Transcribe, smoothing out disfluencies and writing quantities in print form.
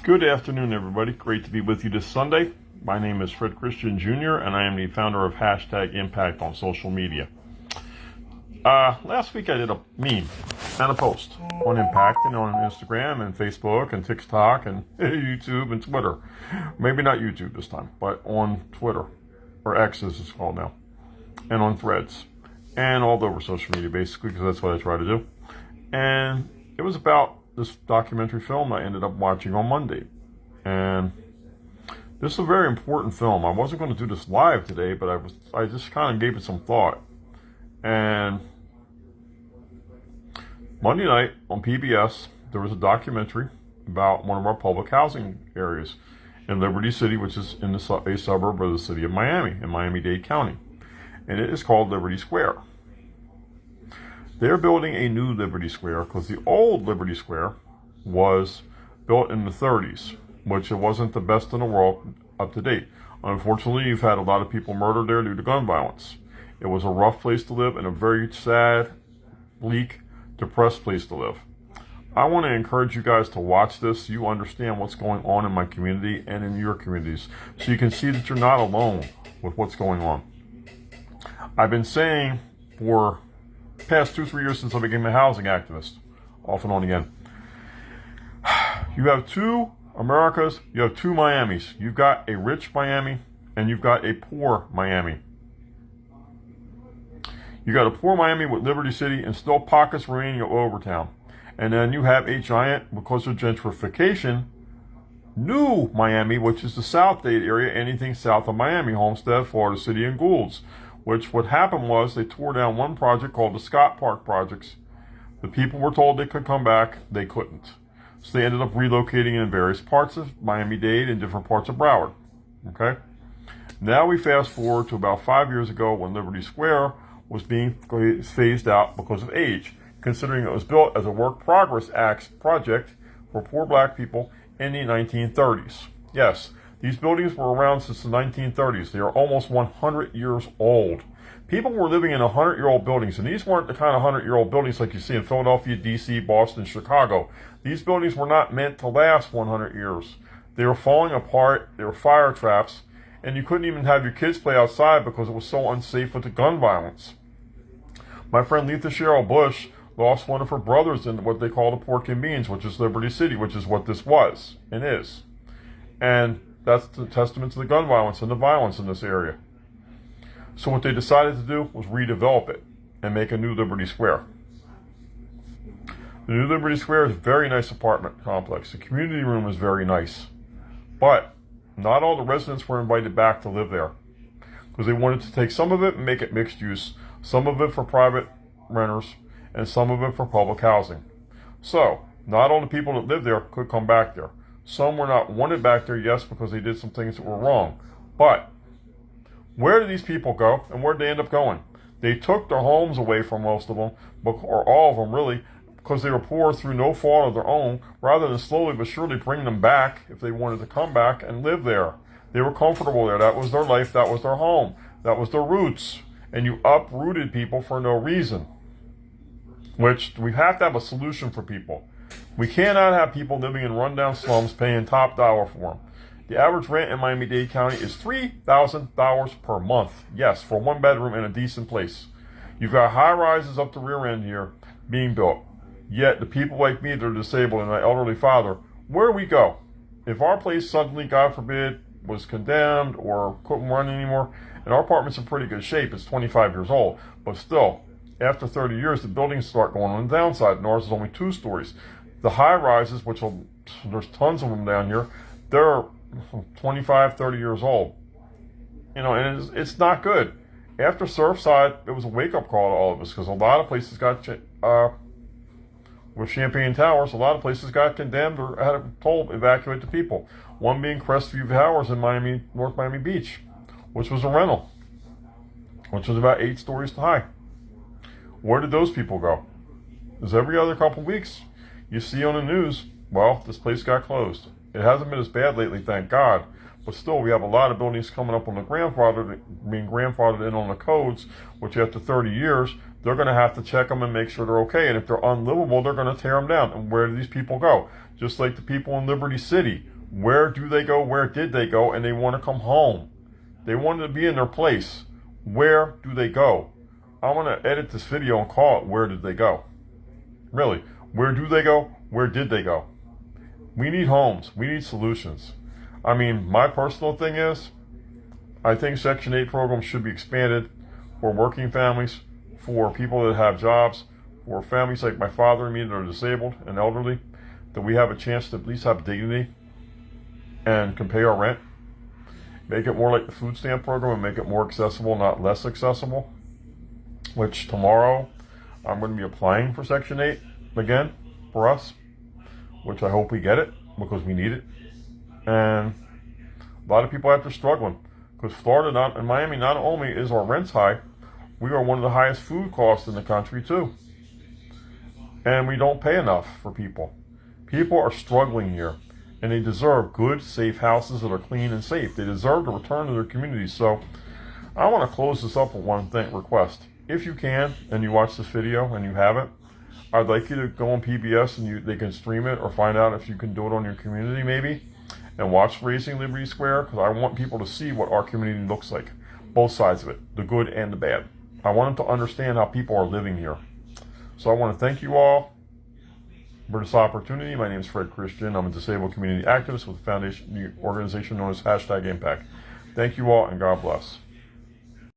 Good afternoon, everybody. Great to be with you this Sunday. My name is Fred Christian Jr., and I am the founder of Hashtag Impact on social media. Last week I did a meme and a post on Impact and on Instagram and Facebook and TikTok and YouTube and Twitter. Maybe not YouTube this time, but on Twitter, or X as it's called now, and on Threads, and all over social media basically, because that's what I try to do. And it was about this documentary film I ended up watching on Monday. And this is a very important film. I wasn't going to do this live today, but I just kind of gave it some thought. And Monday night on PBS, there was a documentary about one of our public housing areas in Liberty City, which is in a suburb of the city of Miami, in Miami-Dade County. And it is called Liberty Square. They're building a new Liberty Square because the old Liberty Square was built in the 30s, which it wasn't the best in the world up to date. Unfortunately, you've had a lot of people murdered there due to gun violence. It was a rough place to live and a very sad, bleak, depressed place to live. I want to encourage you guys to watch this so you understand what's going on in my community and in your communities, so you can see that you're not alone with what's going on. I've been saying for past 2-3 years since I became a housing activist, off and on again. You have two Americas, you have two Miamis. You've got a rich Miami and you've got a poor Miami. You got a poor Miami with Liberty City and still pockets remaining of Overtown. And then you have a giant, because of gentrification, new Miami, which is the South Dade area, anything south of Miami, Homestead, Florida City, and Goulds. Which what happened was they tore down one project called the Scott Park Projects. The people were told they could come back. They couldn't. So they ended up relocating in various parts of Miami-Dade and different parts of Broward. Okay? Now we fast forward to about 5 years ago when Liberty Square was being phased out because of age, considering it was built as a work progress project for poor black people in the 1930s. Yes, these buildings were around since the 1930s. They are almost 100 years old. People were living in 100-year-old buildings, and these weren't the kind of 100-year-old buildings like you see in Philadelphia, D.C., Boston, Chicago. These buildings were not meant to last 100 years. They were falling apart. They were fire traps, and you couldn't even have your kids play outside because it was so unsafe with the gun violence. My friend Letha Cheryl Bush lost one of her brothers in what they call the Pork and Beans, which is Liberty City, which is what this was and is. And that's the testament to the gun violence and the violence in this area. So what they decided to do was redevelop it and make a new Liberty Square. The new Liberty Square is a very nice apartment complex. The community room is very nice. But not all the residents were invited back to live there, because they wanted to take some of it and make it mixed use, some of it for private renters, and some of it for public housing. So not all the people that lived there could come back there. Some were not wanted back there, yes, because they did some things that were wrong. But where did these people go, and where did they end up going? They took their homes away from most of them, or all of them really, because they were poor through no fault of their own, rather than slowly but surely bring them back if they wanted to come back and live there. They were comfortable there. That was their life. That was their home. That was their roots. And you uprooted people for no reason, which we have to have a solution for people. We cannot have people living in rundown slums paying top dollar for them. The average rent in Miami-Dade County is $3,000 per month. Yes, for one bedroom in a decent place. You've got high rises up the rear end here being built. Yet the people like me that are disabled and my elderly father, where do we go? If our place suddenly, God forbid, was condemned or couldn't run anymore, and our apartment's in pretty good shape, it's 25 years old, but still, after 30 years, the buildings start going on the downside, and ours is only 2 stories. The high rises, there's tons of them down here, they're 25, 30 years old. You know, and it's not good. After Surfside, it was a wake-up call to all of us, because a lot of places got, with Champaign Towers, a lot of places got condemned or had told evacuate the people. One being Crestview Towers in Miami, North Miami Beach, which was a rental, which was about 8 stories high. Where did those people go? Because every other couple weeks, you see on the news, well, this place got closed. It hasn't been as bad lately, thank God. But still, we have a lot of buildings coming up on being grandfathered in on the codes, which after 30 years, they're going to have to check them and make sure they're okay. And if they're unlivable, they're going to tear them down. And where do these people go? Just like the people in Liberty City. Where do they go? Where did they go? And they want to come home. They wanted to be in their place. Where do they go? I want to edit this video and call it, where did they go? Really, where do they go? Where did they go? We need homes. We need solutions. I mean, my personal thing is, I think Section 8 programs should be expanded for working families, for people that have jobs, for families like my father and me that are disabled and elderly, that we have a chance to at least have dignity and can pay our rent. Make it more like the food stamp program and make it more accessible, not less accessible. Which tomorrow I'm going to be applying for Section 8 again for us, which I hope we get it because we need it. And a lot of people out there struggling because Florida and Miami, not only is our rents high, we are one of the highest food costs in the country too. And we don't pay enough for people. People are struggling here, and they deserve good, safe houses that are clean and safe. They deserve to return to their communities. So I want to close this up with one request. If you can, and you watch this video and you haven't, I'd like you to go on PBS and they can stream it or find out if you can do it on your community maybe, and watch Raising Liberty Square, because I want people to see what our community looks like, both sides of it, the good and the bad. I want them to understand how people are living here. So I want to thank you all for this opportunity. My name is Fred Christian. I'm a disabled community activist with the organization known as #Impact. Thank you all, and God bless.